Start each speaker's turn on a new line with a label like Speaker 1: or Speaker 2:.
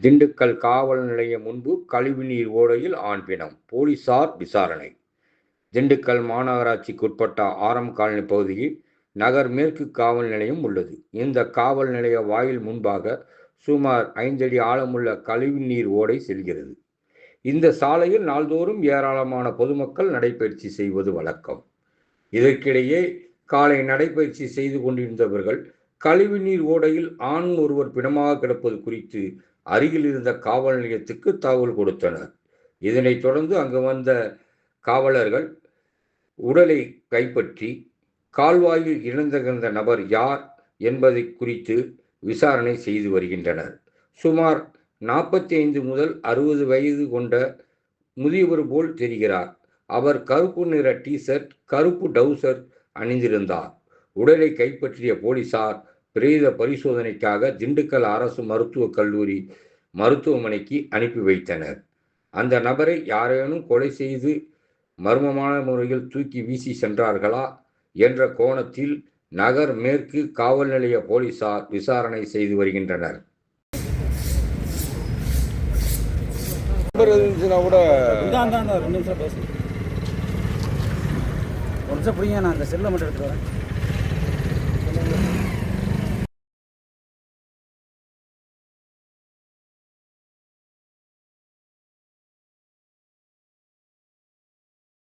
Speaker 1: திண்டுக்கல் காவல் நிலையம் முன்பு கழிவுநீர் ஓடையில் ஆண் பிணம், போலீசார் விசாரணை. திண்டுக்கல் மாநகராட்சிக்குட்பட்ட ஆரம் காலனி பகுதியில் நகர் மேற்கு காவல் நிலையம் உள்ளது. இந்த காவல் நிலைய வாயில் முன்பாக சுமார் 5 அடி ஆழமுள்ள கழிவுநீர் ஓடை செல்கிறது. இந்த சாலையில் நாள்தோறும் ஏராளமான பொதுமக்கள் நடைபயிற்சி செய்வது வழக்கம். இதற்கிடையே காலை நடைபயிற்சி செய்து கொண்டிருந்தவர்கள் கழிவுநீர் ஓடையில் ஆண் ஒருவர் பிணமாக கிடப்பது குறித்து அருகில் இருந்த காவல் நிலையத்துக்கு தகவல் கொடுத்தனர். இதனைத் தொடர்ந்து அங்கு வந்த காவலர்கள் உடலை கைப்பற்றி கால்வாயில் இறந்து கிடந்த நபர் யார் என்பதை குறித்து விசாரணை செய்து வருகின்றனர். சுமார் 45 முதல் 60 வயது கொண்ட முதியவர் போல் தெரிகிறார். அவர் கருப்பு நிற டிஷர்ட், கருப்பு டவுசர் அணிந்திருந்தார். உடலை கைப்பற்றிய போலீசார் பிரேத பரிசோதனைக்காக திண்டுக்கல் அரசு மருத்துவக் கல்லூரி மருத்துவமனைக்கு அனுப்பி வைத்தனர். அந்த நபரை யாரேனும் கொலை செய்து மர்மமான முறையில் தூக்கி வீசி சென்றார்களா என்ற கோணத்தில் நகர் மேற்கு காவல் நிலைய போலீசார் விசாரணை செய்து வருகின்றனர்.
Speaker 2: ஒரு நிமிஷம் பிடிங்க, நான் அந்த செல்லை மட்டும் எடுத்துட்டு வரேன்.